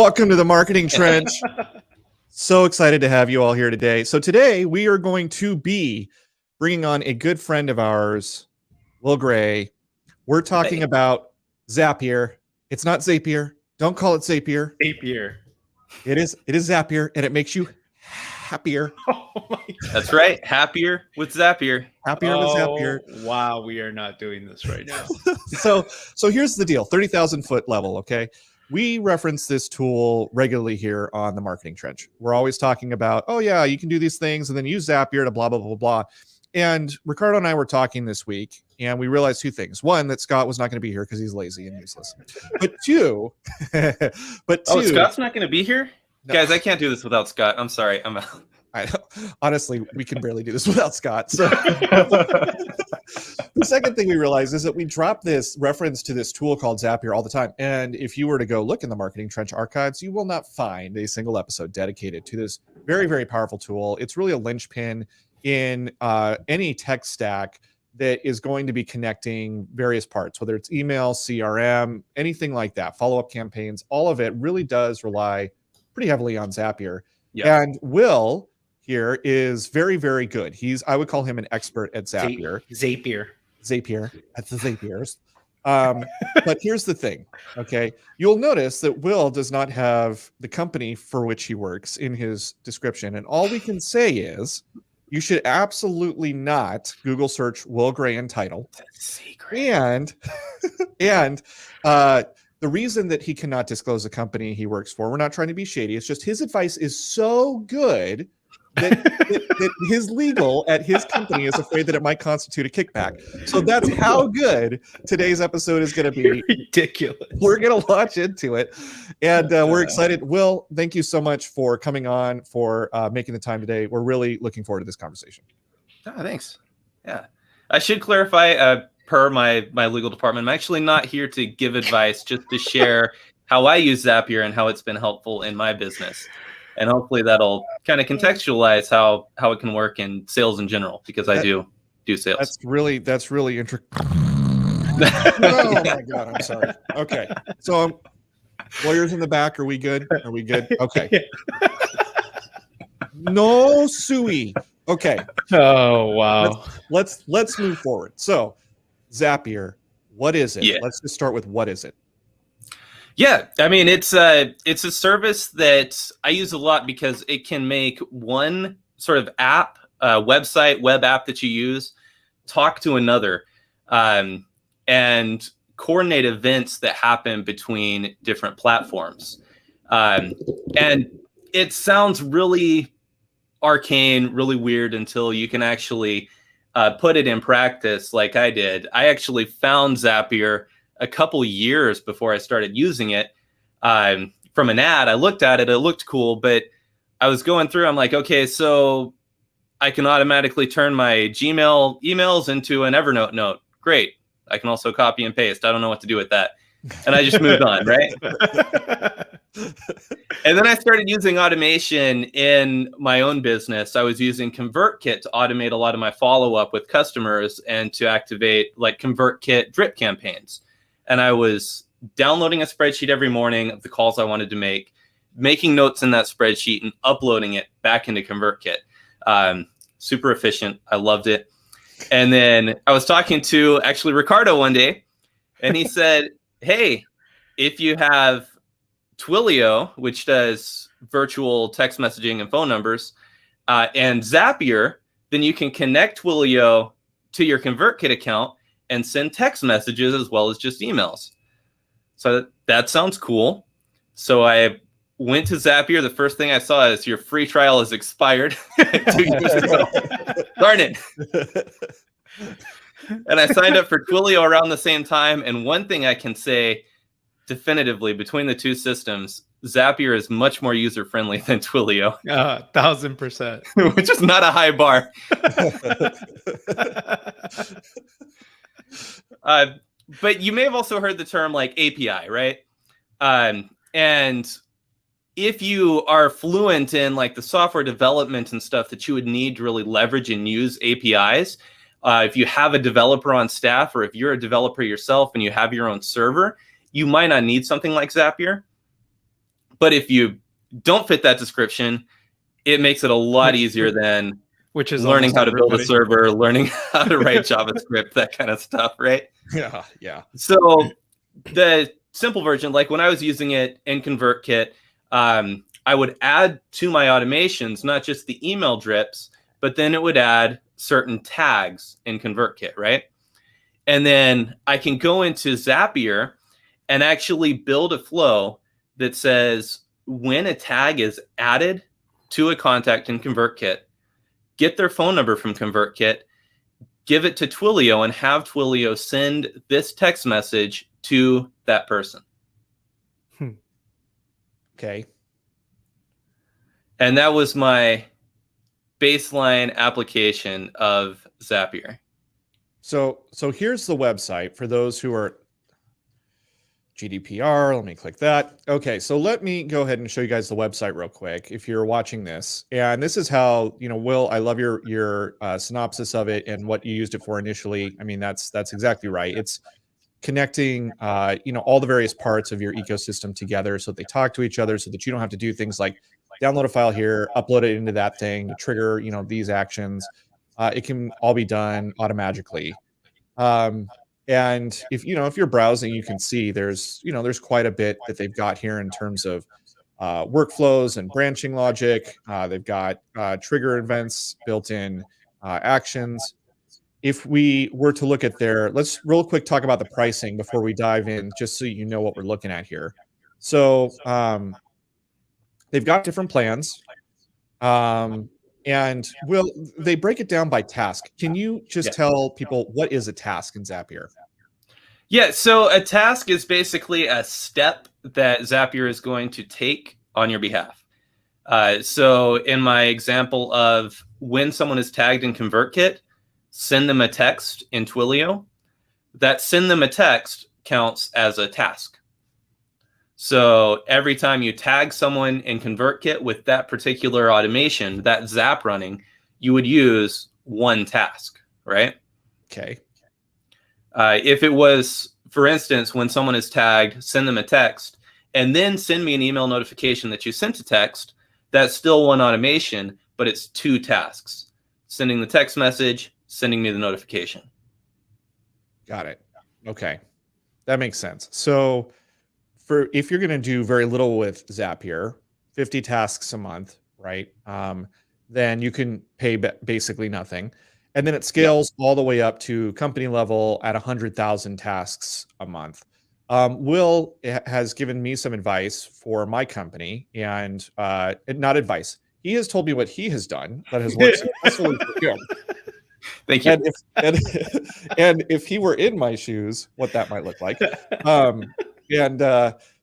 Welcome to the Marketing Trench. So excited to have you all here today. So today we are going to be bringing on a good friend of ours, Will Gray. We're talking about Zapier. It's not Zapier. Don't call it Zapier. Zapier. It is Zapier, and it makes you happier. Oh my God. That's right. Happier with Zapier. Happier with Zapier. Wow, we are not doing this right now. So here's the deal. 30,000 foot level, okay? We reference this tool regularly here on the Marketing Trench. We're always talking about, oh yeah, you can do these things and then use Zapier to blah, blah, blah, blah. And Ricardo and I were talking this week and we realized two things. One, that Scott was not going to be here because he's lazy and useless. But two, Scott's not going to be here? No. Guys, I can't do this without Scott. I'm sorry. Honestly, we can barely do this without Scott. So the second thing we realized is that we drop this reference to this tool called Zapier all the time. And if you were to go look in the Marketing Trench archives, you will not find a single episode dedicated to this very, very powerful tool. It's really a linchpin in any tech stack that is going to be connecting various parts, whether it's email, CRM, anything like that, follow-up campaigns. All of it really does rely pretty heavily on Zapier. Yeah. And Will here is very, very good. I would call him an expert at Zapier. Zapier at the Zapiers. But here's the thing, okay? You'll notice that Will does not have the company for which he works in his description. And all we can say is you should absolutely not Google search Will Gray and title. That's secret. And the reason that he cannot disclose the company he works for, we're not trying to be shady. It's just his advice is so good that his legal at his company is afraid that it might constitute a kickback. So that's how good today's episode is going to be. Ridiculous. We're going to launch into it. And we're excited. Will, thank you so much for coming on, for making the time today. We're really looking forward to this conversation. Oh, thanks. Yeah. I should clarify, per my legal department, I'm actually not here to give advice, just to share how I use Zapier and how it's been helpful in my business. And hopefully that'll kind of contextualize how it can work in sales in general, because I do sales. That's really interesting. Oh my God, I'm sorry. Okay. So lawyers in the back, are we good? Okay. No suey. Okay. Oh wow. Let's move forward. So Zapier, what is it? Yeah. Let's just start with what is it? Yeah, I mean, it's a service that I use a lot because it can make one sort of app, website, web app that you use, talk to another, and coordinate events that happen between different platforms. And it sounds really arcane, really weird until you can actually put it in practice like I did. I actually found Zapier a couple years before I started using it from an ad. I looked at it, it looked cool, but I was going through, I'm like, okay, so I can automatically turn my Gmail emails into an Evernote note. Great. I can also copy and paste. I don't know what to do with that. And I just moved on, right? And then I started using automation in my own business. I was using ConvertKit to automate a lot of my follow-up with customers and to activate like ConvertKit drip campaigns. And I was downloading a spreadsheet every morning of the calls I wanted to make, making notes in that spreadsheet and uploading it back into ConvertKit. Super efficient. I loved it. And then I was talking to actually Ricardo one day, and he said, hey, if you have Twilio, which does virtual text messaging and phone numbers, and Zapier, then you can connect Twilio to your ConvertKit account and send text messages as well as just emails. So that sounds cool. So I went to Zapier. The first thing I saw is your free trial is expired 2 years ago. Darn it. And I signed up for Twilio around the same time. And one thing I can say definitively between the two systems, Zapier is much more user-friendly than Twilio. 1,000%. Which is not a high bar. But you may have also heard the term like API, right? And if you are fluent in like the software development and stuff that you would need to really leverage and use APIs, if you have a developer on staff, or if you're a developer yourself and you have your own server, you might not need something like Zapier. But if you don't fit that description, it makes it a lot easier than which is learning how to build a everybody. server, learning how to write JavaScript, that kind of stuff, right? Yeah. So the simple version, like when I was using it in ConvertKit, I would add to my automations, not just the email drips, but then it would add certain tags in ConvertKit, right? And then I can go into Zapier and actually build a flow that says when a tag is added to a contact in ConvertKit, get their phone number from ConvertKit, give it to Twilio, and have Twilio send this text message to that person. Okay. And that was my baseline application of Zapier. So here's the website for those who are GDPR. Let me click that. Okay, so let me go ahead and show you guys the website real quick if you're watching this. And this is how, Will, I love your synopsis of it and what you used it for initially. I mean, that's exactly right. It's connecting, all the various parts of your ecosystem together so that they talk to each other so that you don't have to do things like download a file here, upload it into that thing to trigger, these actions. It can all be done automatically. And if you're browsing, you can see there's quite a bit that they've got here in terms of workflows and branching logic. They've got trigger events, built-in actions. If we were to look at let's real quick talk about the pricing before we dive in, just so you know what we're looking at here. So they've got different plans. And they break it down by task. Can you just tell people what is a task in Zapier? Yeah, so a task is basically a step that Zapier is going to take on your behalf. So in my example of when someone is tagged in ConvertKit, send them a text in Twilio. That send them a text counts as a task. So every time you tag someone in ConvertKit with that particular automation, that Zap running, you would use one task, right? Okay. If it was, for instance, when someone is tagged, send them a text, and then send me an email notification that you sent a text, that's still one automation, but it's two tasks. Sending the text message, sending me the notification. Got it. Okay. That makes sense. So if you're going to do very little with Zapier, 50 tasks a month, right? Then you can pay basically nothing. And then it scales all the way up to company level at 100,000 tasks a month. Will has given me some advice for my company, and not advice. He has told me what he has done that has worked successfully for him. Thank you. And if he were in my shoes, what that might look like.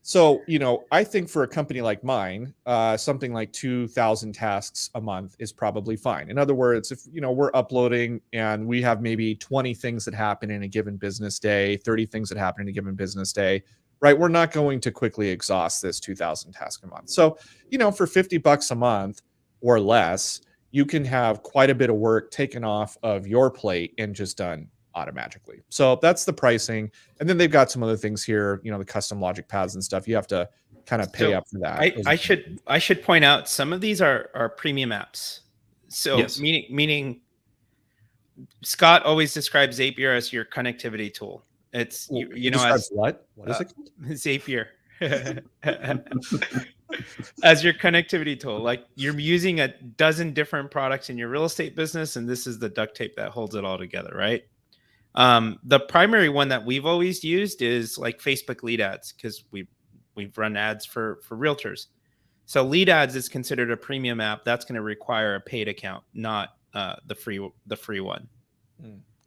So, I think for a company like mine, something like 2,000 tasks a month is probably fine. In other words, if, we're uploading and we have maybe 20 things that happen in a given business day, 30 things that happen in a given business day, right? We're not going to quickly exhaust this 2,000 tasks a month. So, for $50 a month or less, you can have quite a bit of work taken off of your plate and just done automatically. So that's the pricing. And then they've got some other things here, the custom logic paths and stuff. You have to kind of pay up for that. I should point out some of these are premium apps. So yes. meaning Scott always describes Zapier as your connectivity tool. It's as what is it called? Zapier. As your connectivity tool, like you're using a dozen different products in your real estate business, and this is the duct tape that holds it all together, right? The primary one that we've always used is like Facebook lead ads, because we've run ads for realtors. So lead ads is considered a premium app. That's going to require a paid account, not the free one.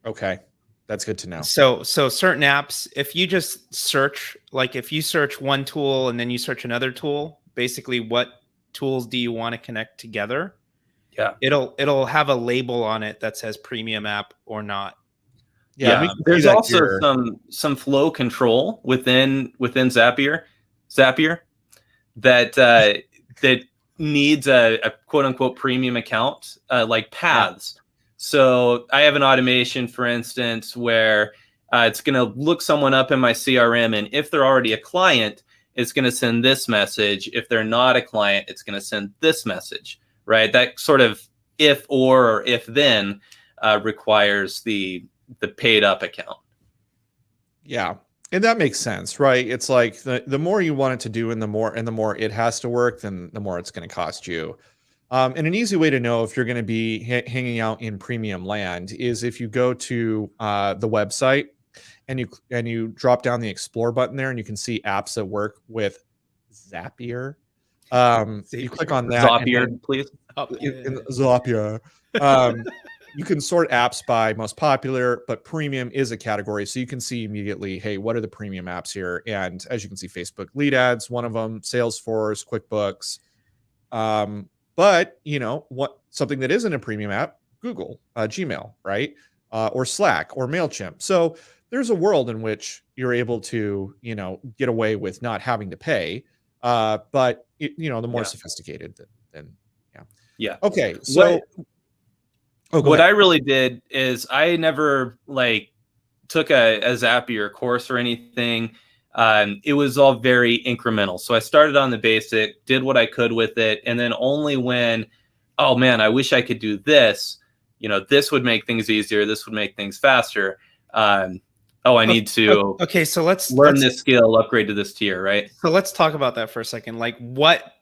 Okay. That's good to know. So certain apps, if you just search, like if you search one tool and then you search another tool, basically what tools do you want to connect together? Yeah. It'll have a label on it that says premium app or not. Yeah. There's also some flow control within Zapier that needs a quote unquote premium account, like paths. Yeah. So I have an automation, for instance, where it's going to look someone up in my CRM, and if they're already a client, it's going to send this message. If they're not a client, it's going to send this message, right? That sort of if or if then requires the paid up account. Yeah. And that makes sense, right? It's like the more you want it to do and the more it has to work, then the more it's going to cost you. And an easy way to know if you're going to be hanging out in premium land is if you go to the website and you drop down the explore button there, and you can see apps that work with Zapier. You click on that. Zapier, please. Zapier. You can sort apps by most popular, but premium is a category. So you can see immediately, hey, what are the premium apps here? And as you can see, Facebook lead ads, one of them, Salesforce, QuickBooks. But something that isn't a premium app, Google, Gmail, right? Or Slack or MailChimp. So there's a world in which you're able to, get away with not having to pay. But the more sophisticated then. Yeah. Okay. So what I really did is I never took a Zapier course or anything. It was all very incremental. So I started on the basic, did what I could with it. And then only when, oh man, I wish I could do this, this would make things easier. This would make things faster. I need to so let's learn this skill, upgrade to this tier, right? So let's talk about that for a second. Like, what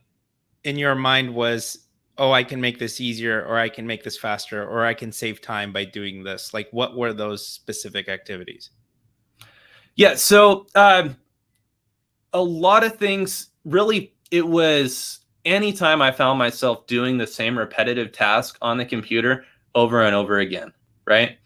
in your mind was, oh, I can make this easier, or I can make this faster, or I can save time by doing this? Like, what were those specific activities? Yeah, so a lot of things, really, it was anytime I found myself doing the same repetitive task on the computer over and over again, right?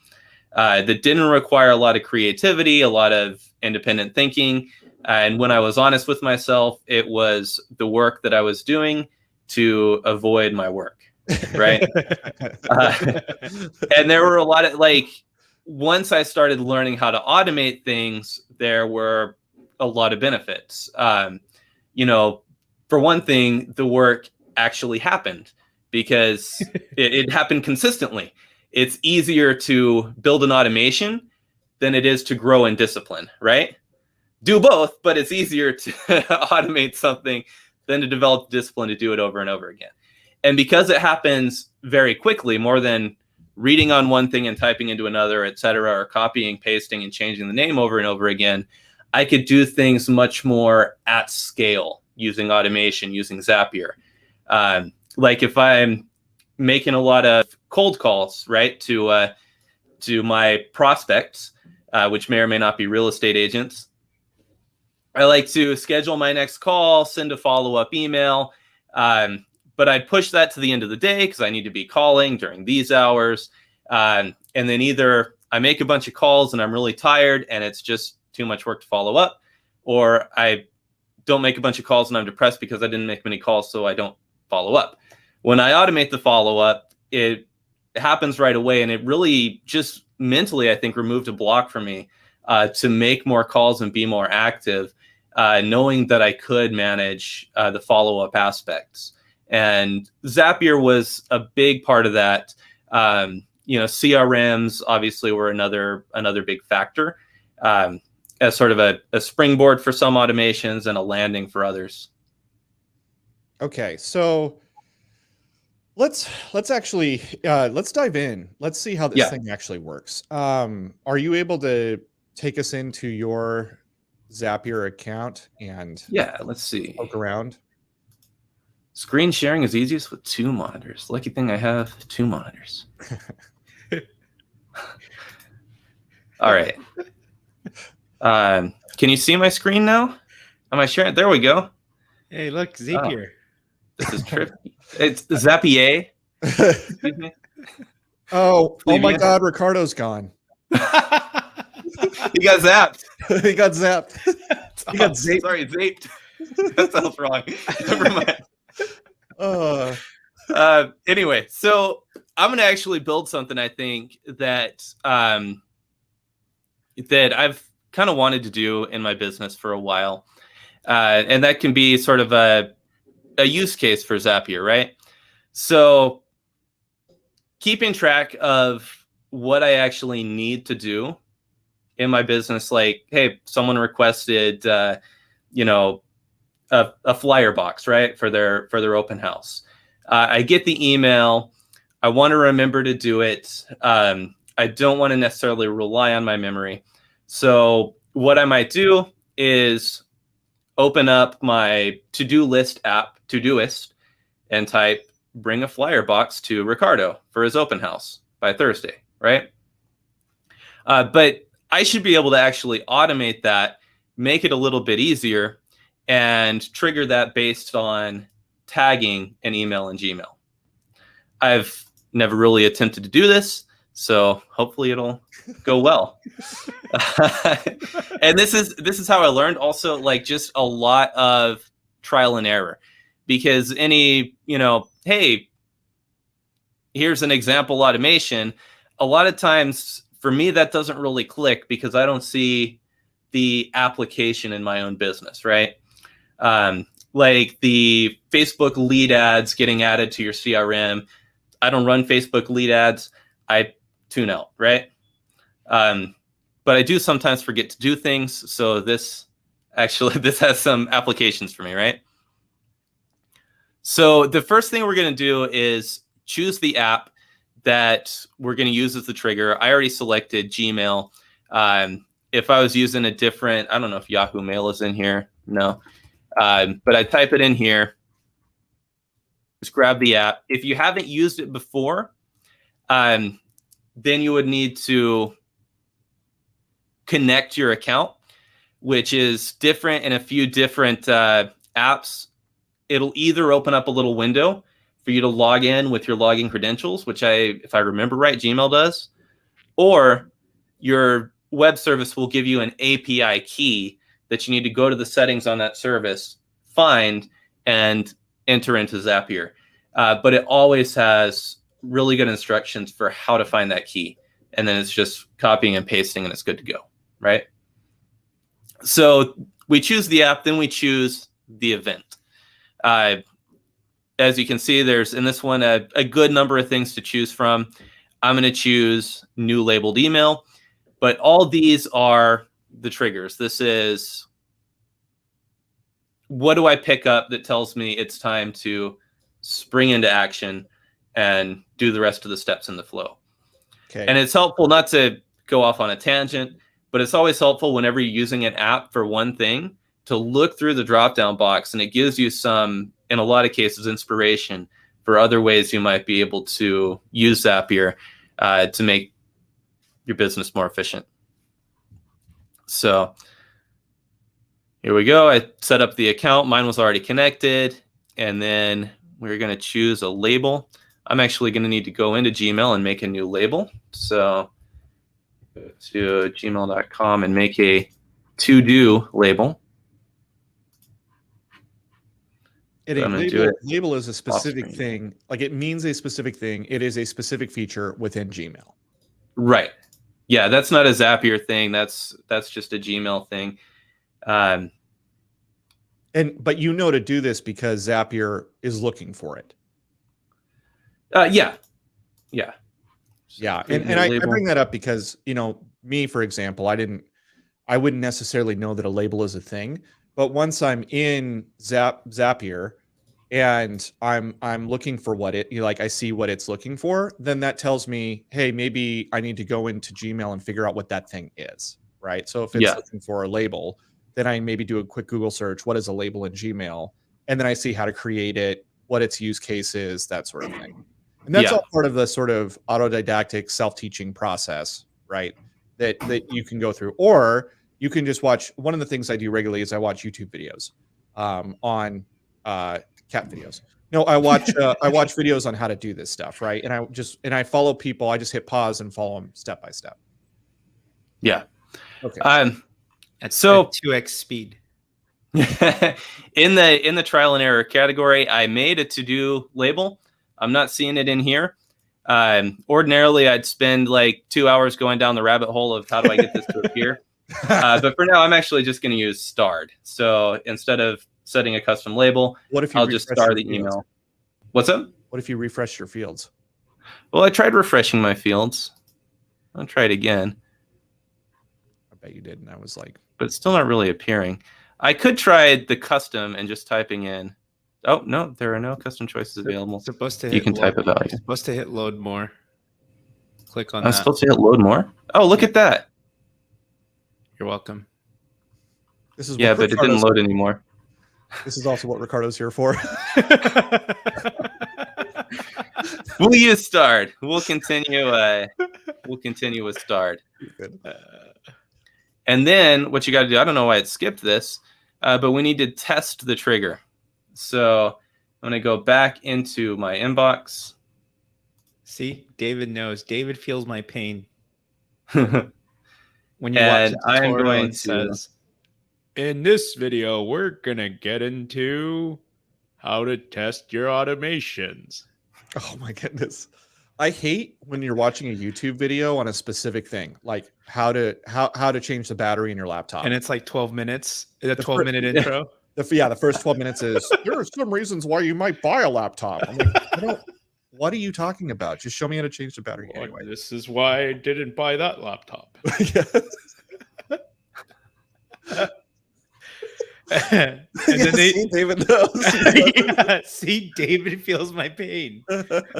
That didn't require a lot of creativity, a lot of independent thinking. And when I was honest with myself, it was the work that I was doing to avoid my work, right? And there were a lot of, once I started learning how to automate things, there were a lot of benefits. For one thing, the work actually happened because it happened consistently. It's easier to build an automation than it is to grow in discipline, right? Do both, but it's easier to automate something than to develop discipline to do it over and over again. And because it happens very quickly, more than reading on one thing and typing into another, et cetera, or copying, pasting, and changing the name over and over again, I could do things much more at scale using automation, using Zapier. Like if I'm making a lot of cold calls, right, to my prospects, which may or may not be real estate agents, I like to schedule my next call, send a follow-up email, but I'd push that to the end of the day because I need to be calling during these hours. And then either I make a bunch of calls and I'm really tired and it's just too much work to follow up, or I don't make a bunch of calls and I'm depressed because I didn't make many calls, so I don't follow up. When I automate the follow-up, it happens right away, and it really just mentally, I think, removed a block for me to make more calls and be more active, knowing that I could manage the follow-up aspects. And Zapier was a big part of that. CRMs obviously were another big factor, as sort of a springboard for some automations and a landing for others. Okay, so let's actually let's dive in. Let's see how this thing actually works. Are you able to take us into your Zapier account and let's see. Poke around? Screen sharing is easiest with 2 monitors. Lucky thing I have 2 monitors. All right. Can you see my screen now? Am I sharing? There we go. Hey, look, Zapier. This is trippy. It's Zapier. Excuse me. Oh my God, Ricardo's gone. He got zapped. He got zapped. He got zaped. Sorry, zaped. That sounds wrong. Never mind. Anyway, so I'm going to actually build something, I think, that that I've kind of wanted to do in my business for a while. And that can be sort of a use case for Zapier, right? So keeping track of what I actually need to do in my business, like, hey, someone requested, a flyer box, right, for their open house. I get the email. I want to remember to do it. I don't want to necessarily rely on my memory. So what I might do is open up my to-do list app, Todoist, and type bring a flyer box to Ricardo for his open house by Thursday, right? But I should be able to actually automate that, make it a little bit easier, and trigger that based on tagging an email in Gmail. I've never really attempted to do this, so hopefully it'll go well. And this is how I learned. Also, like, just a lot of trial and error, because hey, here's an example automation. A lot of times for me, that doesn't really click because I don't see the application in my own business, right? Like the Facebook lead ads getting added to your CRM. I don't run Facebook lead ads. I tune out, right? But I do sometimes forget to do things. So this has some applications for me, right? So the first thing we're going to do is choose the app that we're going to use as the trigger. I already selected Gmail. If I was using a different, I don't know if Yahoo Mail is in here. No. But I type it in here. Just grab the app. If you haven't used it before, then you would need to connect your account, which is different in a few different apps. It'll either open up a little window for you to log in with your login credentials, which if I remember right, Gmail does, or your web service will give you an API key that you need to go to the settings on that service, find, and enter into Zapier. But it always has really good instructions for how to find that key. And then it's just copying and pasting and it's good to go, right? So we choose the app, then we choose the event. As you can see, there's in this one a good number of things to choose from. I'm going to choose new labeled email, but all these are the triggers. This is, what do I pick up that tells me it's time to spring into action and do the rest of the steps in the flow. Okay. And it's helpful not to go off on a tangent, but it's always helpful whenever you're using an app for one thing to look through the drop-down box, and it gives you some, in a lot of cases, inspiration for other ways you might be able to use Zapier to make your business more efficient. So here we go. I set up the account. Mine was already connected. And then we're going to choose a label. I'm actually going to need to go into Gmail and make a new label. So go to gmail.com and make a to-do label. Label is a specific thing. Like, it means a specific thing. It is a specific feature within Gmail. Right. Yeah, that's not a Zapier thing. That's just a Gmail thing. But you know to do this because Zapier is looking for it. Yeah. Yeah. And I bring that up because, me, for example, I wouldn't necessarily know that a label is a thing, but once I'm in Zapier and I'm looking for what I see what it's looking for, then that tells me, hey, maybe I need to go into Gmail and figure out what that thing is, right? So if it's looking for a label, then I maybe do a quick Google search, what is a label in Gmail? And then I see how to create it, what its use case is, that sort of thing. And that's all part of the sort of autodidactic self-teaching process, right? That you can go through. Or you can just watch. One of the things I do regularly is I watch YouTube videos on cat videos. No, I watch videos on how to do this stuff, right? And I follow people. I just hit pause and follow them step by step. Yeah. Okay. At 2x speed. In the trial and error category, I made a to-do label. I'm not seeing it in here. Ordinarily, I'd spend like 2 hours going down the rabbit hole of how do I get this to appear. But for now, I'm actually just going to use starred. So instead of setting a custom label, I'll just star the email. What's up? What if you refresh your fields? Well, I tried refreshing my fields. I'll try it again. I bet you did, and I was like, but it's still not really appearing. I could try the custom and just typing in. Oh, no, there are no custom choices available. Supposed to You hit can load. type a value. Supposed to hit load more. Click on I'm that. supposed to hit load more? Oh, look at that. You're welcome. This is Yeah, what but it didn't Ricardo's- load anymore. This is also what Ricardo's here for. We'll use starred. We'll continue. We'll continue with starred. Good. And then what you got to do, I don't know why it skipped this, but we need to test the trigger. So I'm going to go back into my inbox. See, David knows. David feels my pain. And When you watch the I am tutorial, going it to says, in this video, we're going to get into how to test your automations. Oh my goodness. I hate when you're watching a YouTube video on a specific thing, like how to change the battery in your laptop. And it's like 12 minutes. A The 12-minute intro. The first 12 minutes is there are some reasons why you might buy a laptop. I'm like, what are you talking about? Just show me how to change the battery anyway. This is why I didn't buy that laptop. And then See, David knows. yeah, see, David feels my pain.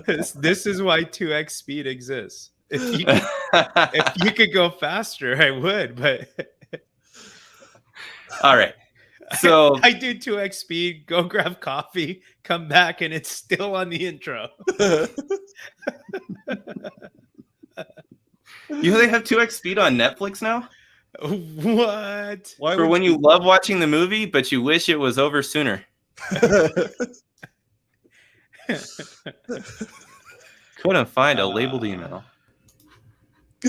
This is why 2x speed exists. If you could go faster, I would, but All right. So I do 2x speed, go grab coffee, come back, and it's still on the intro. you know they have 2x speed on Netflix now? What? Why For would when you love watching the movie, but you wish it was over sooner. Couldn't find a labeled email.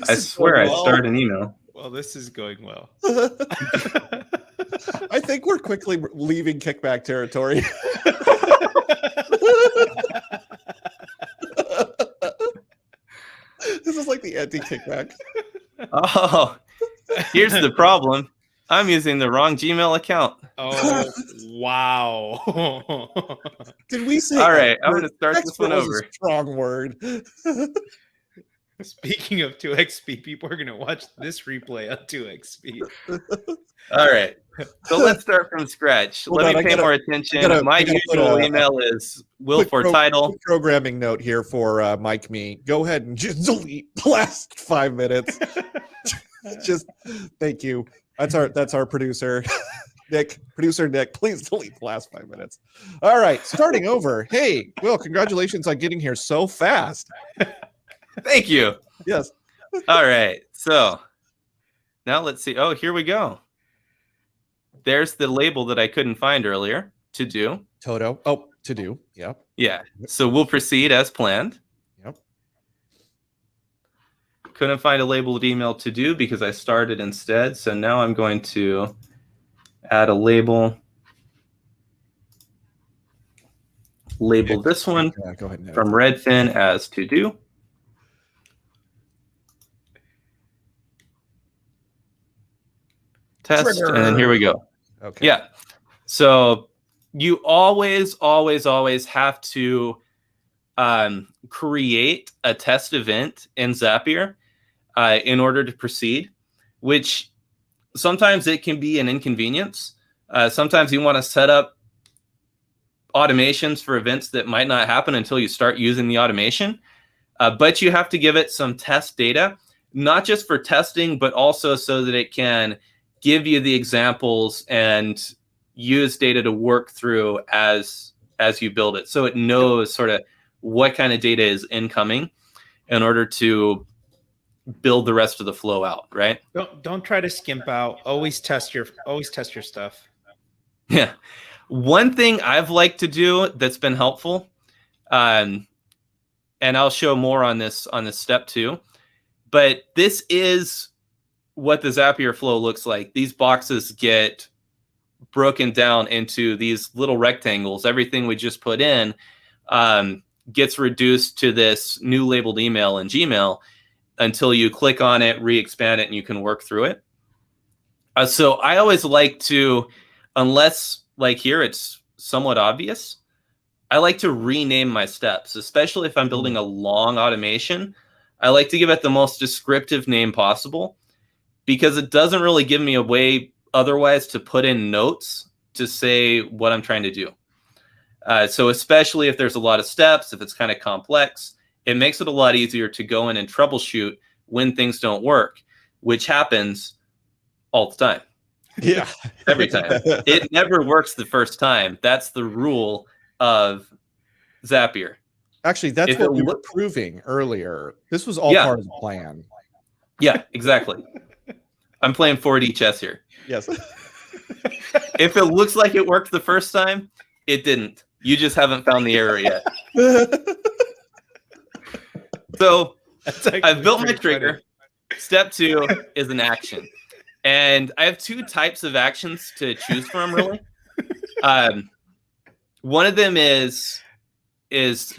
I swear I started an email. Well, this is going well. I think we're quickly leaving kickback territory. This is like the anti-kickback. Oh, here's the problem. I'm using the wrong Gmail account. Oh, wow. Did we say? All right, I'm expert? going to start this one Expert was over. a strong word. Speaking of 2x speed, people are going to watch this replay on 2x speed. All right, so let's start from scratch. Hold Let on, me pay more attention. My usual email is Will for title. Quick programming note here for Mike Me. Go ahead and just delete the last 5 minutes. Just thank you. That's our producer. Producer Nick, please delete the last 5 minutes. All right, starting over. Hey, Will, congratulations on getting here so fast. Thank you. Yes. All right, so now let's see. Oh, here we go. There's the label that I couldn't find earlier. To do. Toto. Oh, to do. Yep. Yeah. So we'll proceed as planned. Yep. Couldn't find a labeled email to do because I started instead. So now I'm going to add a label. Label this one Yeah, go ahead and from Redfin as to do. Test, Trigger. and then here we go. Okay. Yeah. So you always have to create a test event in Zapier in order to proceed, which sometimes it can be an inconvenience. Sometimes you want to set up automations for events that might not happen until you start using the automation. But you have to give it some test data, not just for testing, but also so that it can give you the examples and use data to work through as you build it. So it knows sort of what kind of data is incoming in order to build the rest of the flow out, right? Don't try to skimp out. Always test your stuff. Yeah. One thing I've liked to do that's been helpful, and I'll show more on this step too, but this is what the Zapier flow looks like. These boxes get broken down into these little rectangles. Everything we just put in gets reduced to this new labeled email in Gmail until you click on it, re-expand it, and you can work through it. So I always like to, unless like here it's somewhat obvious, I like to rename my steps, especially if I'm building a long automation. I like to give it the most descriptive name possible, because it doesn't really give me otherwise to put in notes to say what I'm trying to do. So especially if there's a lot of steps, if it's kind of complex, it makes it a lot easier to go in and troubleshoot when things don't work, which happens all the time. Yeah. Every time. It never works the first time. That's the rule of Zapier. Actually, that's If what it we were look- proving earlier. This was all Yeah. part of the plan. Yeah, exactly. I'm playing 4D chess here. Yes. If it looks like it worked the first time, it didn't. You just haven't found the error yet. So I've built my trigger. Step 2 is an action. And I have 2 types of actions to choose from, really. One of them is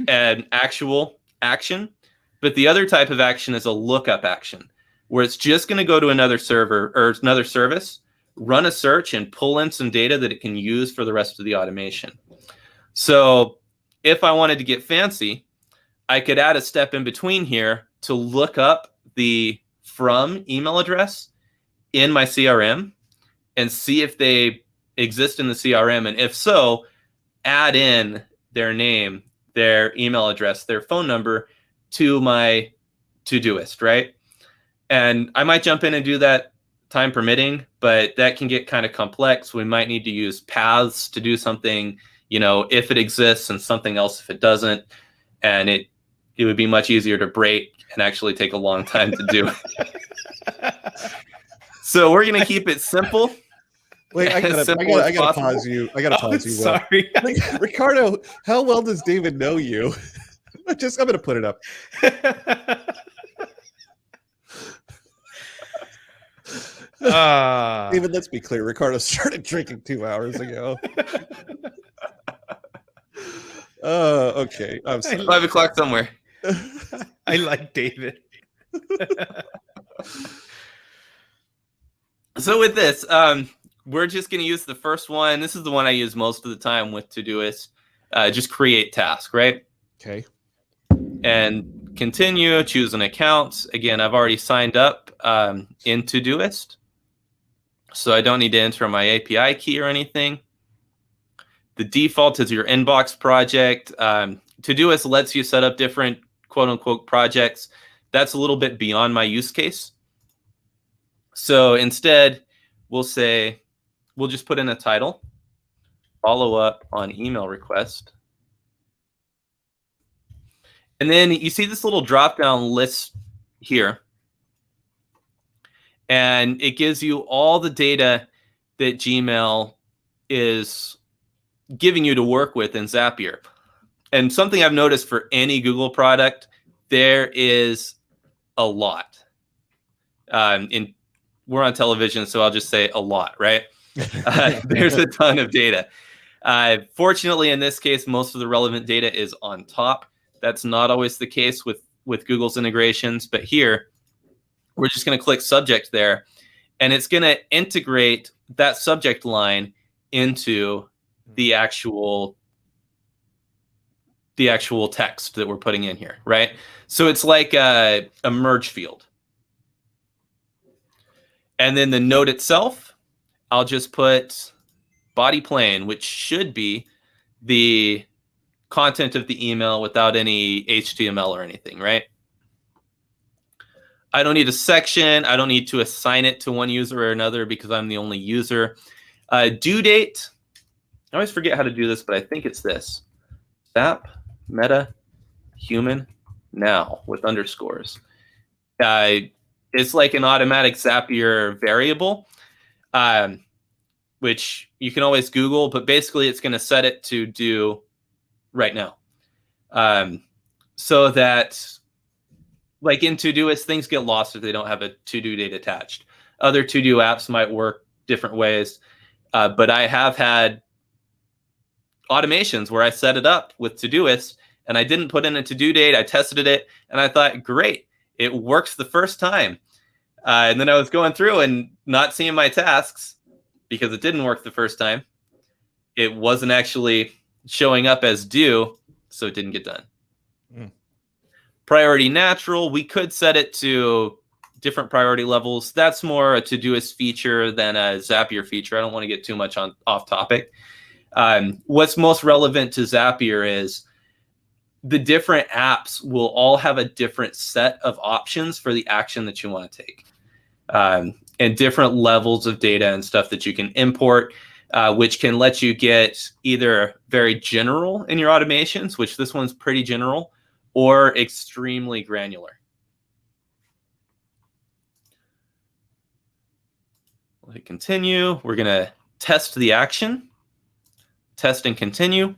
an actual action, but the other type of action is a lookup action, where it's just going to go to another server or another service, run a search, and pull in some data that it can use for the rest of the automation. So if I wanted to get fancy, I could add a step in between here to look up the from email address in my CRM and see if they exist in the CRM. And if so, add in their name, their email address, their phone number to my Todoist, right? And I might jump in and do that time permitting, but that can get kind of complex. We might need to use paths to do something, if it exists, and something else if it doesn't. And it would be much easier to break and actually take a long time to do. So we're going to keep it simple. Wait, I gotta pause you. I gotta pause you. Will. Sorry. Ricardo, how well does David know you? I'm gonna put it up. David, let's be clear. Ricardo started drinking 2 hours ago. Okay. I'm sorry. 5 o'clock somewhere. I like David. So with this, we're just going to use the first one. This is the one I use most of the time with Todoist. Just create task, right? Okay. And continue, choose an account. Again, I've already signed up in Todoist, so I don't need to enter my API key or anything. The default is your inbox project. Todoist lets you set up different quote-unquote projects. That's a little bit beyond my use case. So instead, we'll just put in a title, follow up on email request. And then you see this little drop-down list here. And it gives you all the data that Gmail is giving you to work with in Zapier. And something I've noticed for any Google product, there is a lot. We're on television, so I'll just say a lot, right? There's a ton of data. Fortunately, in this case, most of the relevant data is on top. That's not always the case with Google's integrations, but here, we're just going to click subject there, and it's going to integrate that subject line into the actual text that we're putting in here, right? So it's like a merge field. And then the note itself, I'll just put body plain, which should be the content of the email without any HTML or anything, right? I don't need a section. I don't need to assign it to one user or another because I'm the only user. Due date. I always forget how to do this, but I think it's this. Zap, meta, human, now with underscores. It's like an automatic Zapier variable, which you can always Google, but basically it's going to set it to do right now. So that, like in Todoist, things get lost if they don't have a to-do date attached. Other to-do apps might work different ways, but I have had automations where I set it up with Todoist and I didn't put in a to-do date. I tested it and I thought, great, it works the first time. And then I was going through and not seeing my tasks because it didn't work the first time. It wasn't actually showing up as due, so it didn't get done. Priority natural, we could set it to different priority levels. That's more a Todoist feature than a Zapier feature. I don't want to get too much off topic. What's most relevant to Zapier is the different apps will all have a different set of options for the action that you want to take, and different levels of data and stuff that you can import, which can let you get either very general in your automations, which this one's pretty general, or extremely granular. We'll hit continue. We're going to test the action. Test and continue.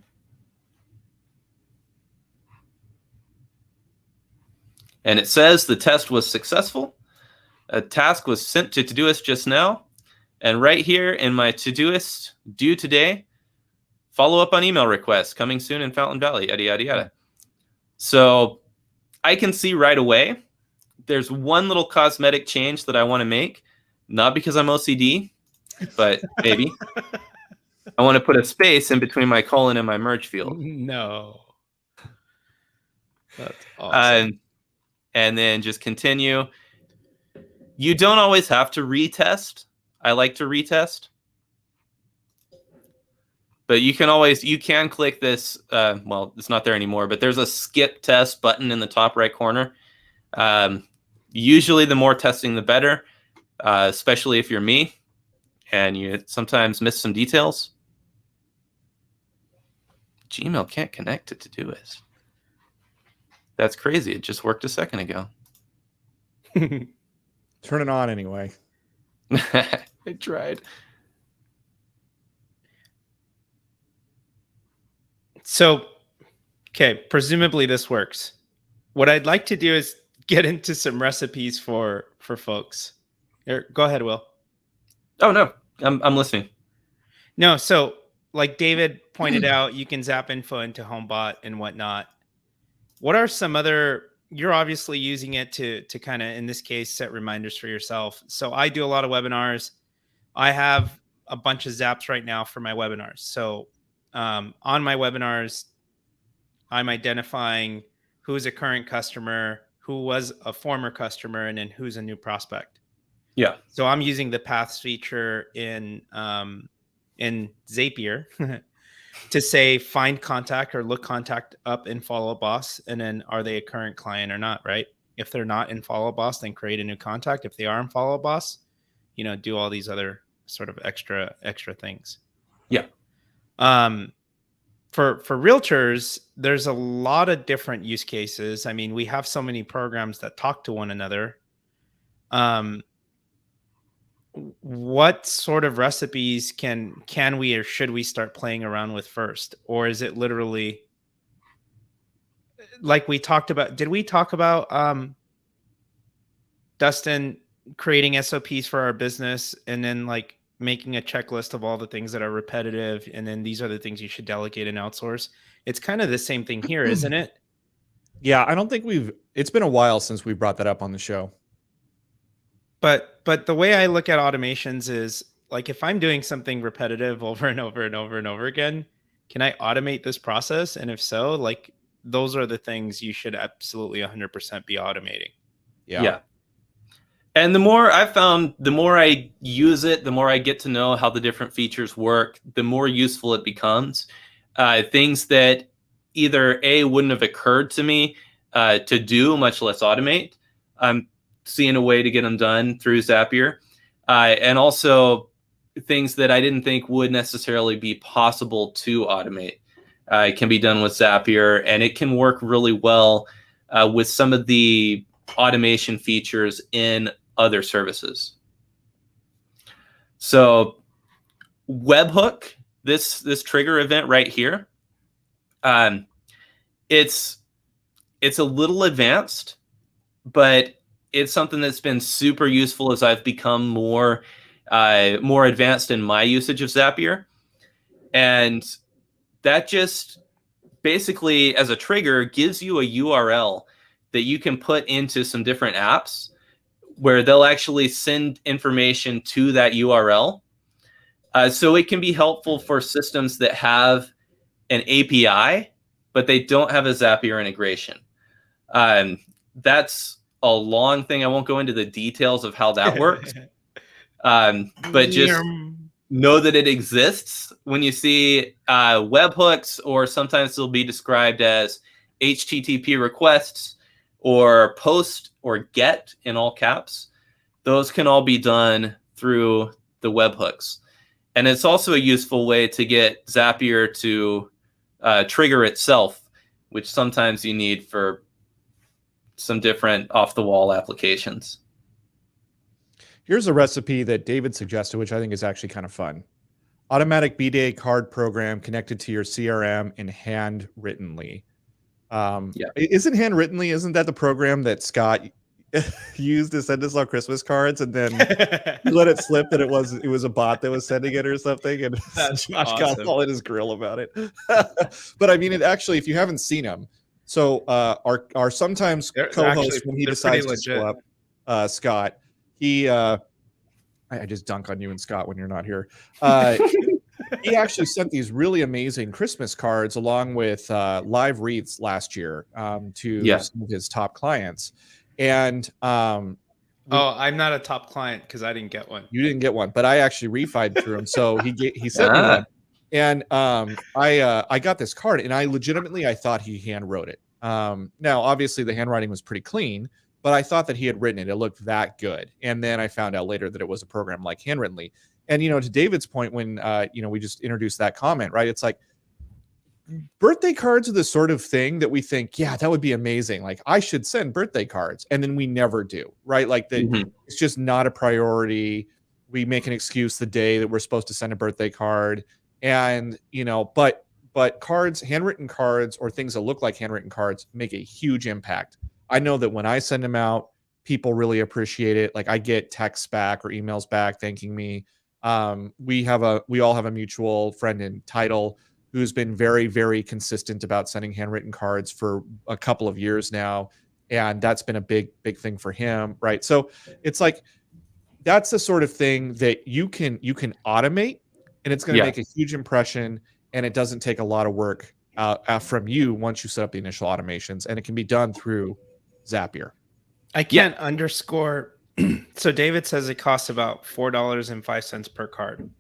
And it says the test was successful. A task was sent to Todoist just now. And right here in my Todoist, due today, follow up on email requests coming soon in Fountain Valley, yada, yada, yada. So I can see right away, there's one little cosmetic change that I want to make, not because I'm OCD, but maybe. I want to put a space in between my colon and my merge field. No. That's awesome. And then just continue. You don't always have to retest. I like to retest. But you can click this. Well, it's not there anymore, but there's a skip test button in the top right corner. Usually the more testing, the better, especially if you're me and you sometimes miss some details. Gmail can't connect to Todoist. That's crazy. It just worked a second ago. Turn it on anyway. I tried. So, okay, presumably this works. What I'd like to do is get into some recipes for folks. Here, go ahead, Will. Oh, no. I'm listening. No, so like David pointed out, you can zap info into HomeBot and whatnot. What are some other, you're obviously using it to kind of, in this case, set reminders for yourself. So I do a lot of webinars. I have a bunch of zaps right now for my webinars. So on my webinars, I'm identifying who's a current customer, who was a former customer, and then who's a new prospect. Yeah. So I'm using the paths feature in Zapier to say find contact or look contact up in Follow Boss, and then are they a current client or not, right? If they're not in Follow Boss, then create a new contact. If they are in Follow Boss, do all these other sort of extra things. Yeah. For realtors, there's a lot of different use cases. I mean, we have so many programs that talk to one another. What sort of recipes can we or should we start playing around with first? Or is it literally like we talked about? Did we talk about Dustin creating SOPs for our business and then like making a checklist of all the things that are repetitive, and then these are the things you should delegate and outsource? It's kind of the same thing here, isn't it? Yeah, I don't think it's been a while since we brought that up on the show. But the way I look at automations is like, if I'm doing something repetitive over and over and over and over again, can I automate this process? And if so, like, those are the things you should absolutely 100% be automating. Yeah. And the more I've found, the more I use it, the more I get to know how the different features work, the more useful it becomes. Things that either A, wouldn't have occurred to me to do, much less automate. I'm seeing a way to get them done through Zapier. And also things that I didn't think would necessarily be possible to automate. It can be done with Zapier, and it can work really well with some of the automation features in other services. So webhook, this trigger event right here, it's a little advanced, but it's something that's been super useful as I've become more advanced in my usage of Zapier. And that just basically, as a trigger, gives you a URL that you can put into some different apps where they'll actually send information to that URL. So it can be helpful for systems that have an API, but they don't have a Zapier integration. That's a long thing. I won't go into the details of how that works. But just know that it exists. When you see webhooks, or sometimes they'll be described as HTTP requests or post or get in all caps, those can all be done through the webhooks. And it's also a useful way to get Zapier to trigger itself, which sometimes you need for some different off-the-wall applications. Here's a recipe that David suggested, which I think is actually kind of fun. Automatic B-Day card program connected to your CRM and handwrittenly. Isn't handwrittenly, isn't that the program that Scott used to send us our Christmas cards, and then he let it slip that it was a bot that was sending it or something, and That's Josh awesome. got all in his grill about it. But I mean, it actually, if you haven't seen him, so our sometimes co-host, when he decides to show up, Scott, he I just dunk on you and Scott when you're not here. He actually sent these really amazing Christmas cards along with live wreaths last year to some of his top clients. And I'm not a top client because I didn't get one. You didn't get one, but I actually refied through him. So he sent me one, and I got this card, and I thought he hand wrote it. Now, obviously, the handwriting was pretty clean, but I thought that he had written it. It looked that good, and then I found out later that it was a program like Handwrittenly. And to David's point, when we just introduced that comment, right? It's like, birthday cards are the sort of thing that we think, yeah, that would be amazing. Like, I should send birthday cards. And then we never do, right? Like, it's just not a priority. We make an excuse the day that we're supposed to send a birthday card. And, but cards, handwritten cards, or things that look like handwritten cards make a huge impact. I know that when I send them out, people really appreciate it. Like, I get texts back or emails back thanking me. We all have a mutual friend in Title who's been very, very consistent about sending handwritten cards for a couple of years now. And that's been a big, big thing for him. Right. So it's like, that's the sort of thing that you can automate, and it's going to make a huge impression, and it doesn't take a lot of work from you once you set up the initial automations, and it can be done through Zapier. I can't underscore. So David says it costs about $4.05 per card.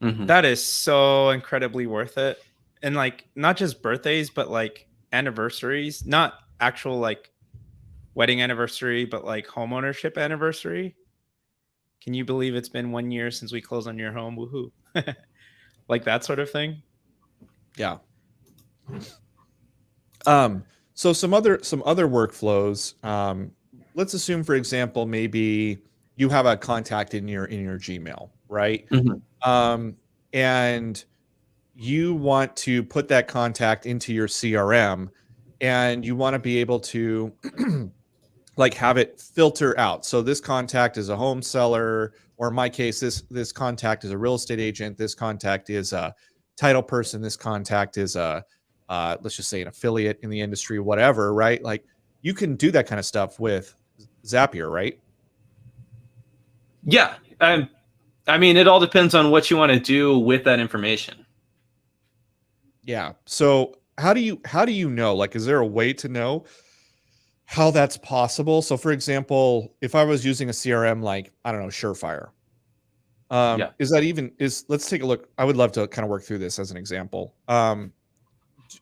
Mm-hmm. That is so incredibly worth it. And like, not just birthdays, but like anniversaries, not actual like wedding anniversary, but like home ownership anniversary. Can you believe it's been 1 year since we closed on your home? Woohoo. Like that sort of thing. Yeah. So some other workflows. Let's assume, for example, maybe you have a contact in your Gmail, right? Mm-hmm. And you want to put that contact into your CRM, and you want to be able to like have it filter out. So this contact is a home seller, or in my case, this contact is a real estate agent. This contact is a title person. This contact is a let's just say an affiliate in the industry, whatever, right? Like, you can do that kind of stuff with Zapier, right? Yeah. I mean, it all depends on what you want to do with that information. Yeah. So how do you know? Like, is there a way to know how that's possible? So, for example, if I was using a CRM like, I don't know, Surefire, let's take a look. I would love to kind of work through this as an example.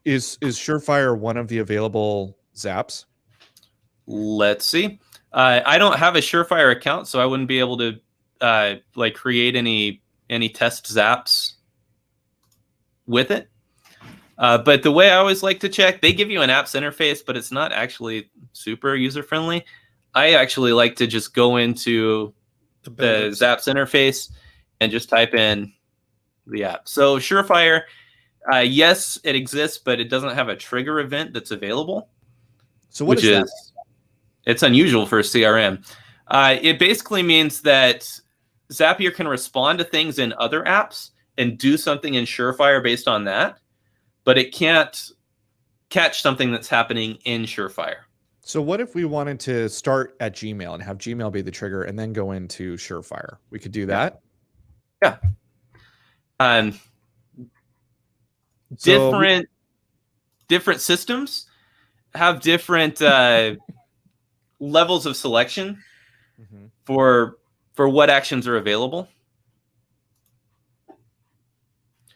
Is Surefire one of the available Zaps? Let's see. I don't have a Surefire account, so I wouldn't be able to like create any test Zaps with it. But the way I always like to check, they give you an apps interface, but it's not actually super user friendly. I actually like to just go into the Zaps interface and just type in the app. So Surefire, yes, it exists, but it doesn't have a trigger event that's available. So what is that? It's unusual for a CRM. It basically means that Zapier can respond to things in other apps and do something in Surefire based on that, but it can't catch something that's happening in Surefire. So what if we wanted to start at Gmail and have Gmail be the trigger and then go into Surefire? We could do that? Yeah. Different systems have different levels of selection Mm-hmm. for what actions are available.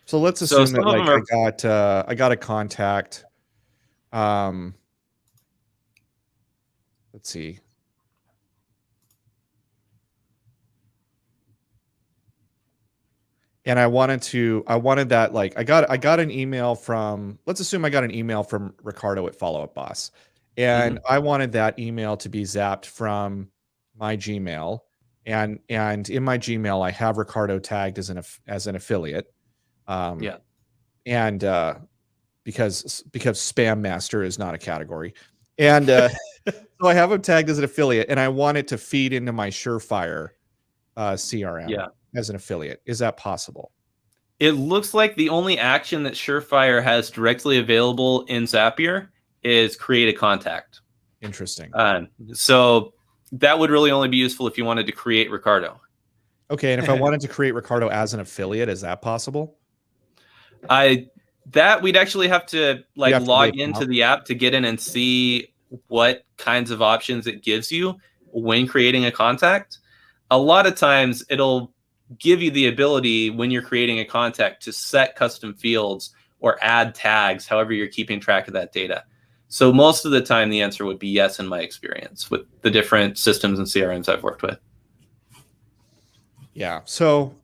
So let's So assume that some of like them are I got a contact. Let's see. And I wanted that, like, I got an email from, let's assume I got an email from Ricardo at Follow Up Boss. And I wanted that email to be zapped from my Gmail. And in my Gmail, I have Ricardo tagged as an affiliate. Yeah. And because Spam Master is not a category. And so I have him tagged as an affiliate, and I want it to feed into my Surefire CRM Yeah. as an affiliate. Is that possible? It looks like the only action that Surefire has directly available in Zapier is create a contact. Interesting. So that would really only be useful if you wanted to create Ricardo. Okay, and if I wanted to create Ricardo as an affiliate, is that possible? That we'd actually have to like have to log create an into account? the app to get in and see what kinds of options it gives you when creating a contact. A lot of times it'll give you the ability when you're creating a contact to set custom fields or add tags, however you're keeping track of that data. So most of the time the answer would be yes in my experience with the different systems and CRMs I've worked with. Yeah. So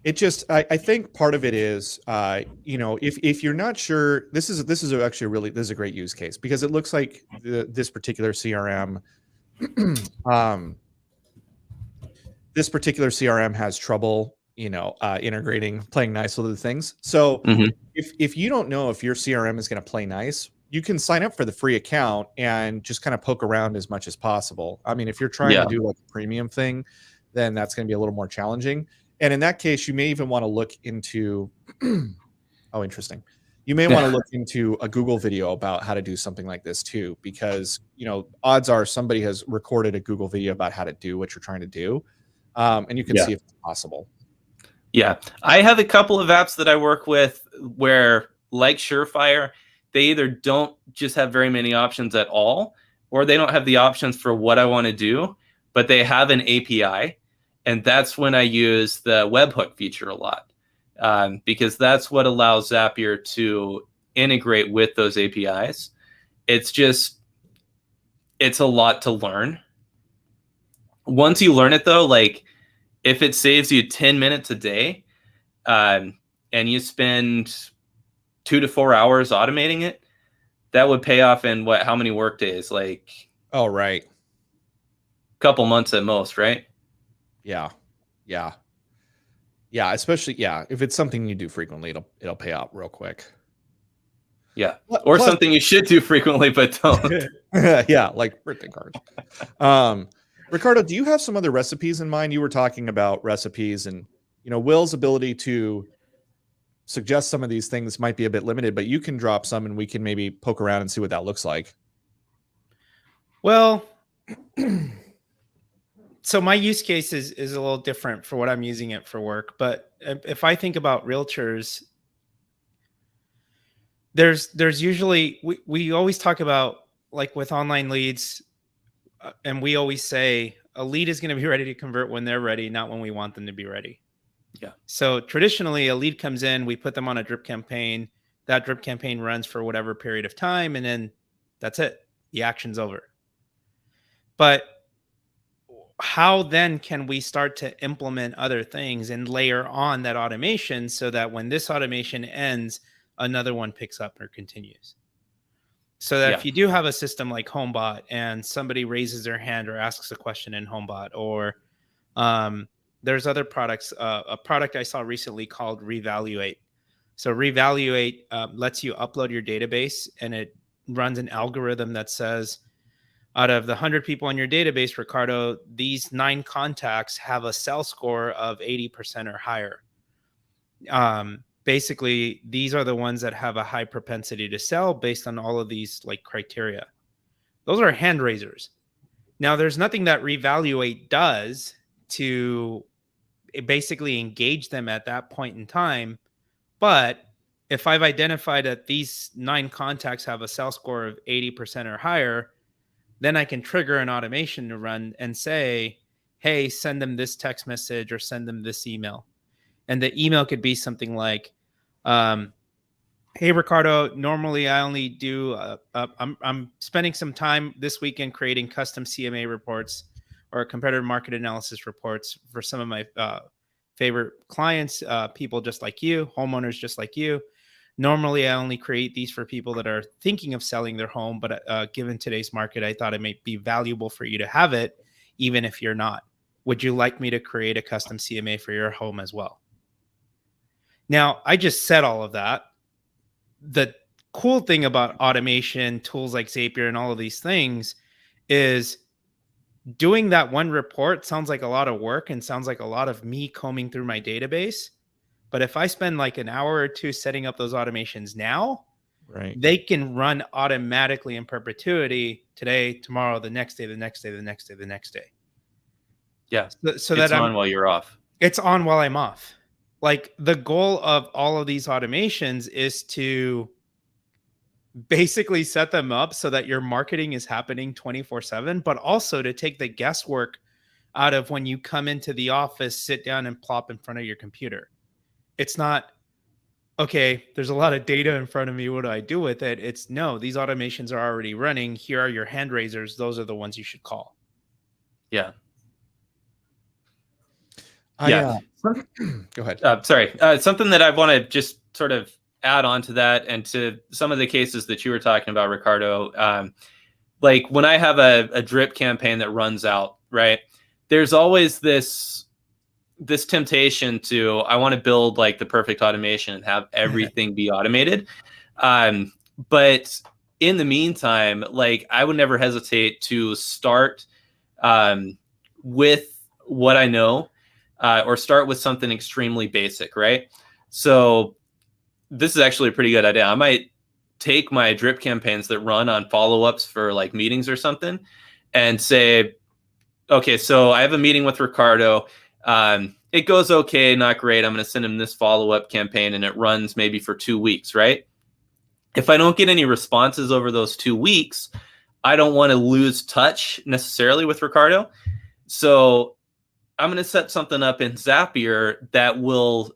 it just, I think part of it is, if you're not sure, this is actually really, this is a great use case, because it looks like this particular CRM, this particular CRM has trouble, integrating, playing nice with the things. So if you don't know if your CRM is going to play nice, you can sign up for the free account and just kind of poke around as much as possible. I mean, if you're trying to do like a premium thing, then that's going to be a little more challenging. And in that case, you may even want to look into, oh, interesting. You may want to look into a Google video about how to do something like this too, because, odds are somebody has recorded a Google video about how to do what you're trying to do. And you can see if it's possible. Yeah. I have a couple of apps that I work with where, like Surefire, they either don't just have very many options at all, or they don't have the options for what I want to do, but they have an API. And that's when I use the webhook feature a lot, because that's what allows Zapier to integrate with those APIs. It's a lot to learn. Once you learn it, though, like if it saves you 10 minutes a day, and you spend 2 to 4 hours automating it, that would pay off in how many work days? Like, oh, right. A couple months at most, right? Yeah. Especially, if it's something you do frequently, it'll pay out real quick. Yeah. Or plus, something you should do frequently, but don't. Yeah. Like birthday cards. Ricardo, do you have some other recipes in mind? You were talking about recipes, and, Will's ability to suggest some of these things might be a bit limited, but you can drop some and we can maybe poke around and see what that looks like. Well, so my use case is a little different for what I'm using it for work. But if I think about realtors, there's usually, we always talk about, like with online leads, and we always say a lead is going to be ready to convert when they're ready, not when we want them to be ready. Yeah. So traditionally, a lead comes in, we put them on a drip campaign. That drip campaign runs for whatever period of time, and then that's it. The action's over. But how then can we start to implement other things and layer on that automation so that when this automation ends, another one picks up or continues? So that if you do have a system like HomeBot and somebody raises their hand or asks a question in HomeBot, or there's other products, a product I saw recently called Revaluate. So Revaluate lets you upload your database, and it runs an algorithm that says, out of the 100 people in your database, Ricardo, these 9 contacts have a sell score of 80% or higher. Basically, these are the ones that have a high propensity to sell based on all of these like criteria. Those are hand raisers. Now, there's nothing that Revaluate does to basically engage them at that point in time. But if I've identified that these 9 contacts have a sell score of 80% or higher, then I can trigger an automation to run and say, hey, send them this text message or send them this email. And the email could be something like, hey, Ricardo, normally I only do, I'm spending some time this weekend creating custom CMA reports or competitive market analysis reports for some of my favorite clients, people just like you, homeowners just like you. Normally, I only create these for people that are thinking of selling their home, but given today's market, I thought it may be valuable for you to have it, even if you're not. Would you like me to create a custom CMA for your home as well? Now, I just said all of that. The cool thing about automation, tools like Zapier and all of these things is doing that one report sounds like a lot of work and sounds like a lot of me combing through my database. But if I spend like an hour or two setting up those automations now, Right. they can run automatically in perpetuity today, tomorrow, the next day, the next day, the next day, the next day. Yeah. So it's that on while you're off. it's on while I'm off. Like the goal of all of these automations is to basically set them up so that your marketing is happening 24/7, but also to take the guesswork out of when you come into the office, sit down and plop in front of your computer. It's not, okay, there's a lot of data in front of me. What do I do with it? It's no, these automations are already running. Here are your hand raisers. Those are the ones you should call. Yeah. Go ahead. Sorry. Something that I want to just sort of add on to that and to some of the cases that you were talking about, Ricardo. Like when I have a drip campaign that runs out, right? There's always this temptation to, I want to build like the perfect automation and have everything be automated. But in the meantime, like I would never hesitate to start with what I know, or start with something extremely basic, right? So this is actually a pretty good idea. I might take my drip campaigns that run on follow-ups for like meetings or something and say, okay, so I have a meeting with Ricardo. It goes okay, not great. I'm going to send him this follow-up campaign and it runs maybe for 2 weeks, right? If I don't get any responses over those 2 weeks, I don't want to lose touch necessarily with Ricardo. So I'm going to set something up in Zapier that will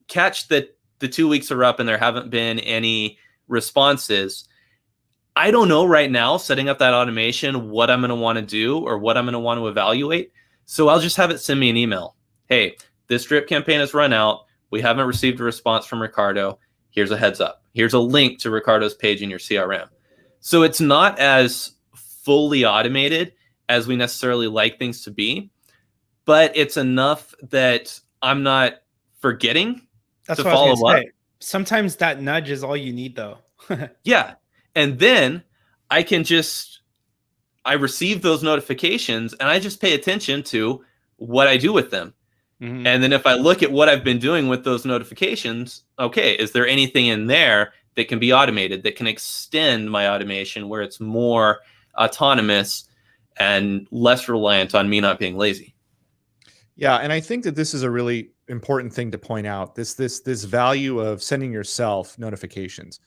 catch the 2 weeks are up and there haven't been any responses. I don't know right now, setting up that automation, what I'm going to want to do or what I'm going to want to evaluate. So I'll just have it send me an email. Hey, this drip campaign has run out. We haven't received a response from Ricardo. Here's a heads up. Here's a link to Ricardo's page in your CRM. So it's not as fully automated as we necessarily like things to be, but it's enough that I'm not forgetting That's to what I was follow gonna up. say. Sometimes that nudge is all you need, though. Yeah. And then I receive those notifications and I just pay attention to what I do with them. Mhm. And then if I look at what I've been doing with those notifications, okay, is there anything in there that can be automated, that can extend my automation where it's more autonomous and less reliant on me not being lazy? Yeah, and I think that this is a really important thing to point out. This value of sending yourself notifications.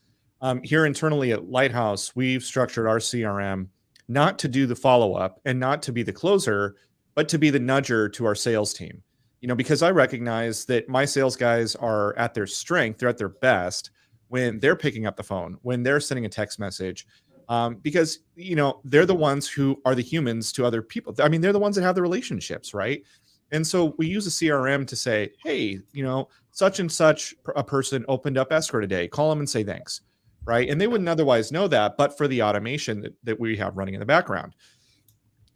Here internally at Lighthouse, we've structured our CRM not to do the follow-up and not to be the closer, but to be the nudger to our sales team. You know, because I recognize that my sales guys are at their strength, they're at their best when they're picking up the phone, when they're sending a text message, because, you know, they're the ones who are the humans to other people. I mean, they're the ones that have the relationships, right? And so we use a CRM to say, hey, you know, such and such a person opened up escrow today. Call them and say thanks, right? And they wouldn't otherwise know that, but for the automation that we have running in the background.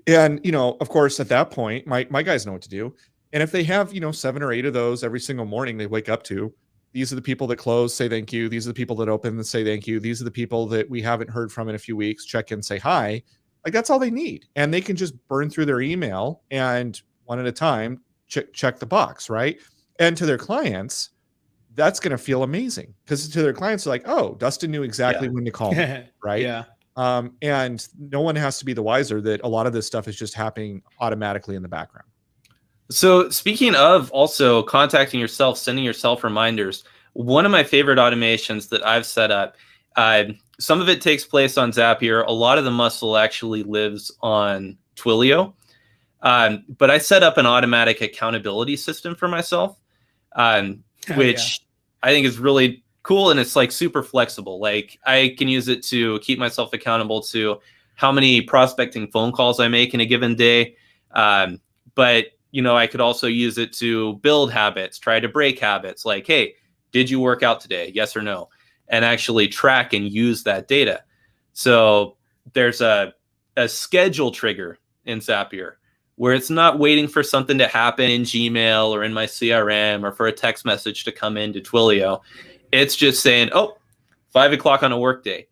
And, you know, of course, at that point, my guys know what to do. And if they have, you know, 7 or 8 of those every single morning they wake up to, these are the people that close, say thank you. These are the people that open and say thank you. These are the people that we haven't heard from in a few weeks, check in, say hi. Like that's all they need. And they can just burn through their email and one at a time, check the box, right? And to their clients, that's going to feel amazing because to their clients, they're like, oh, Dustin knew exactly when to call me, right? Yeah. And no one has to be the wiser that a lot of this stuff is just happening automatically in the background. So speaking of also contacting yourself, sending yourself reminders, one of my favorite automations that I've set up Some of it takes place on Zapier. A lot of the muscle actually lives on Twilio. But I set up an automatic accountability system for myself, which I think is really cool. And it's like super flexible. Like I can use it to keep myself accountable to how many prospecting phone calls I make in a given day. But, you know, I could also use it to build habits, try to break habits like, hey, did you work out today? Yes or no? And actually track and use that data. So there's a schedule trigger in Zapier where it's not waiting for something to happen in Gmail or in my CRM or for a text message to come into Twilio. It's just saying, oh, 5 o'clock on a work day.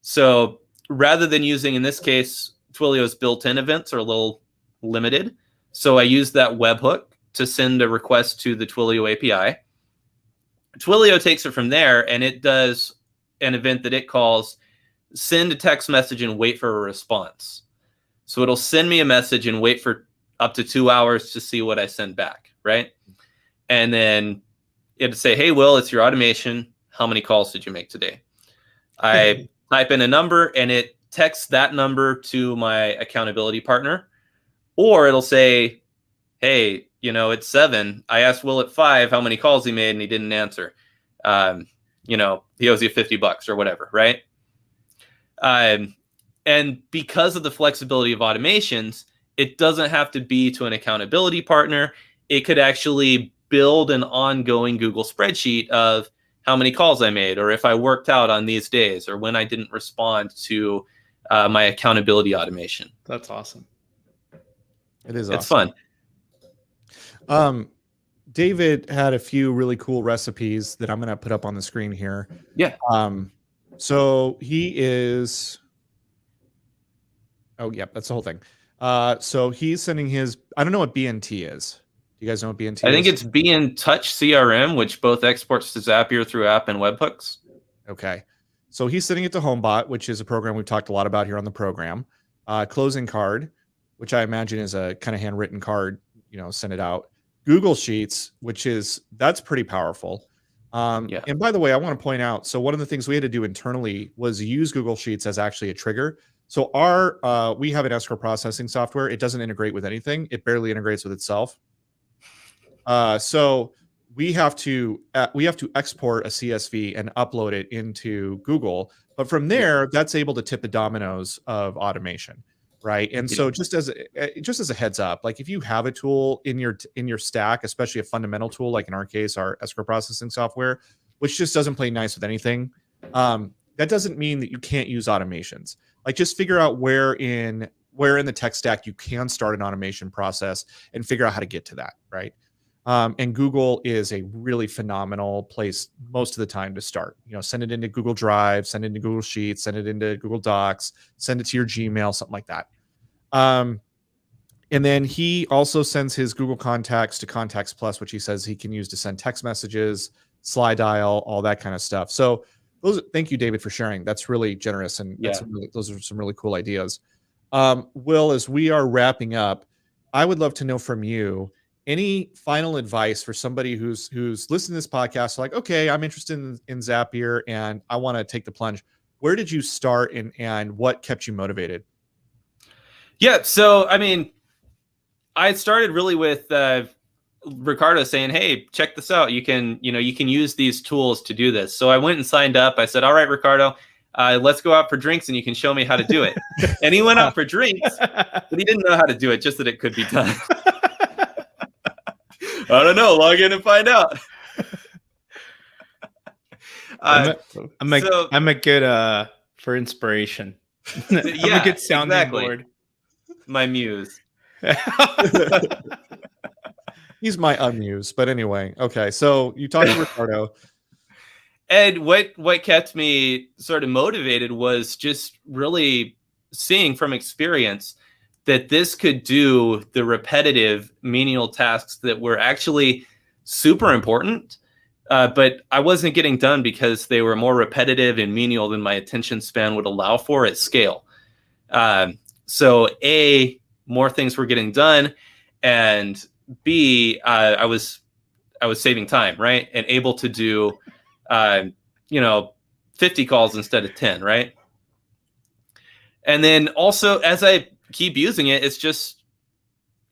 So rather than using, in this case, Twilio's built-in events are a little limited. So I use that webhook to send a request to the Twilio API. Twilio takes it from there and it does an event that it calls send a text message and wait for a response. So it'll send me a message and wait for up to 2 hours to see what I send back, right? And then it'll say, hey, Will, it's your automation. How many calls did you make today? I type in a number and it texts that number to my accountability partner. Or it'll say, hey, you know, it's 7. I asked Will at 5 how many calls he made and he didn't answer. You know, he owes you $50 or whatever, right? And because of the flexibility of automations, it doesn't have to be to an accountability partner. It could actually build an ongoing Google spreadsheet of how many calls I made, or if I worked out on these days, or when I didn't respond to my accountability automation. That's awesome. It is. It's awesome. fun. David had a few really cool recipes that I'm going to put up on the screen here. Yeah. So he is. Oh, yeah, that's the whole thing. So he's sending his. I don't know what BNT is. Do you guys know what BNT is? I think it's Be in Touch CRM, which both exports to Zapier through app and webhooks. Okay. So he's sending it to HomeBot, which is a program we've talked a lot about here on the program. Closing Card, which I imagine is a kind of handwritten card, you know, send it out. Google Sheets, that's pretty powerful. Yeah. And by the way, I want to point out, so one of the things we had to do internally was use Google Sheets as actually a trigger. So we have an escrow processing software. It doesn't integrate with anything. It barely integrates with itself. So we have to export a CSV and upload it into Google. But from there, that's able to tip the dominoes of automation, right? And so just as a heads up, like if you have a tool in your stack, especially a fundamental tool, like in our case, our escrow processing software, which just doesn't play nice with anything, that doesn't mean that you can't use automations. Like just figure out where in the tech stack you can start an automation process and figure out how to get to that, right? And Google is a really phenomenal place most of the time to start. You know, send it into Google Drive, send it into Google Sheets, send it into Google Docs, send it to your Gmail, something like that. And then he also sends his Google Contacts to Contacts Plus, which he says he can use to send text messages, slide dial, all that kind of stuff. So thank you, David, for sharing. That's really generous, and those are some really cool ideas. Will, as we are wrapping up, I would love to know from you any final advice for somebody who's listening to this podcast, like, okay, I'm interested in Zapier and I want to take the plunge. Where did you start and what kept you motivated? Yeah, so I mean, I started really with Ricardo saying, hey, check this out. You can use these tools to do this. So I went and signed up. I said, all right, Ricardo, let's go out for drinks and you can show me how to do it. And he went out for drinks, but he didn't know how to do it, just that it could be done. I don't know. Log in and find out. I'm a good for inspiration. I'm a good sounding board. My muse. He's my unmuse, but anyway. Okay, so you talked to Ricardo. And what kept me sort of motivated was just really seeing from experience that this could do the repetitive menial tasks that were actually super important, but I wasn't getting done because they were more repetitive and menial than my attention span would allow for at scale. So A, more things were getting done, and B, I was saving time, right? And able to do, 50 calls instead of 10, right? And then also, as I keep using it,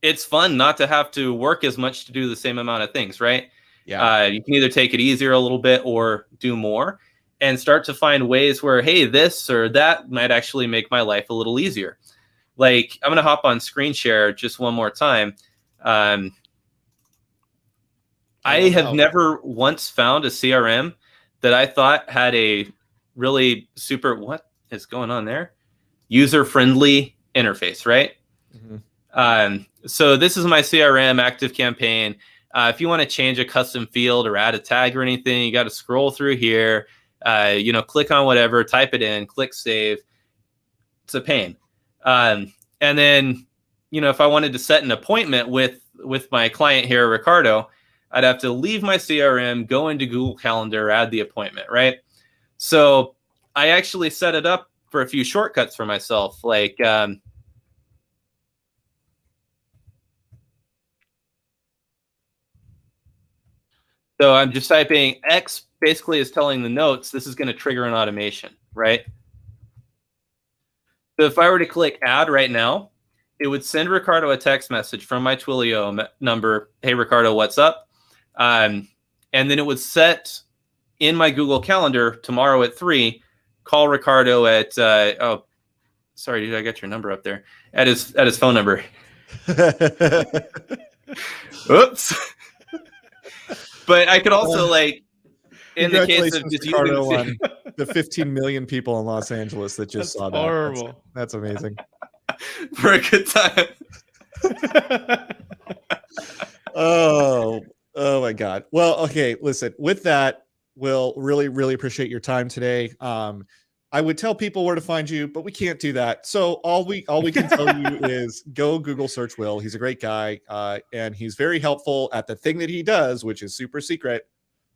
it's fun not to have to work as much to do the same amount of things, right? Yeah. You can either take it easier a little bit or do more and start to find ways where, hey, this or that might actually make my life a little easier. Like, I'm going to hop on screen share just one more time. I have never once found a CRM that I thought had a really super, what is going on there? User-friendly interface, right? Mm-hmm. So this is my CRM active campaign. If you want to change a custom field or add a tag or anything, you got to scroll through here, click on whatever, type it in, click save. It's a pain. And then, if I wanted to set an appointment with my client here, Ricardo, I'd have to leave my CRM, go into Google Calendar, add the appointment, right? So I actually set it up for a few shortcuts for myself, like so I'm just typing X, basically is telling the notes this is going to trigger an automation, right? So if I were to click add right now, it would send Ricardo a text message from my Twilio number, hey, Ricardo, what's up? And then it would set in my Google Calendar tomorrow at 3, call Ricardo at, sorry, I got your number up there, at his phone number. Oops. But I could also, like, in the case of just Ricardo, on the 15 million people in Los Angeles that just saw that. Horrible. That's amazing. For a good time. Oh my God. Well, okay, listen, with that, we'll really, really appreciate your time today. I would tell people where to find you, but we can't do that. So all we can tell you is go Google search Will. He's a great guy, and he's very helpful at the thing that he does, which is super secret.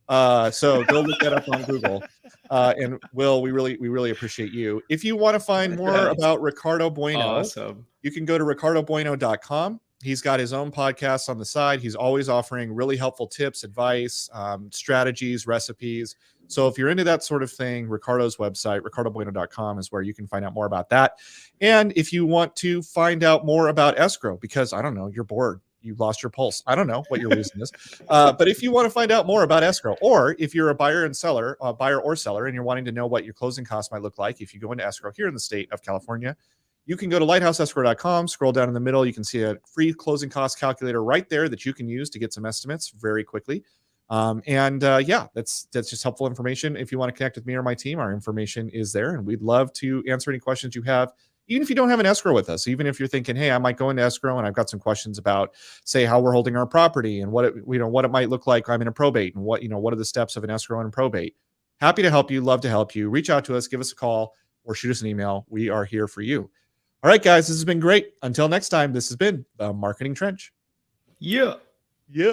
So go look that up on Google. And Will, we really appreciate you. If you want to find more about Ricardo Bueno, awesome, you can go to ricardobueno.com. He's got his own podcast on the side. He's always offering really helpful tips, advice, strategies, recipes. So if you're into that sort of thing, Ricardo's website, ricardobueno.com, is where you can find out more about that. And if you want to find out more about escrow, because I don't know, you're bored, you lost your pulse, I don't know what your reason is. But if you want to find out more about escrow, or if you're a buyer or seller, and you're wanting to know what your closing costs might look like if you go into escrow here in the state of California, you can go to lighthouseescrow.com, scroll down in the middle. You can see a free closing cost calculator right there that you can use to get some estimates very quickly. Yeah, that's just helpful information. If you want to connect with me or my team, our information is there, and we'd love to answer any questions you have, even if you don't have an escrow with us. Even if you're thinking, hey, I might go into escrow and I've got some questions about, say, how we're holding our property and what it might look like I'm in a probate, and what are the steps of an escrow and a probate. Happy to help you, love to help you. Reach out to us, give us a call, or shoot us an email. We are here for you. All right, guys, this has been great. Until next time, this has been the Marketing Trench. yeah. Yeah.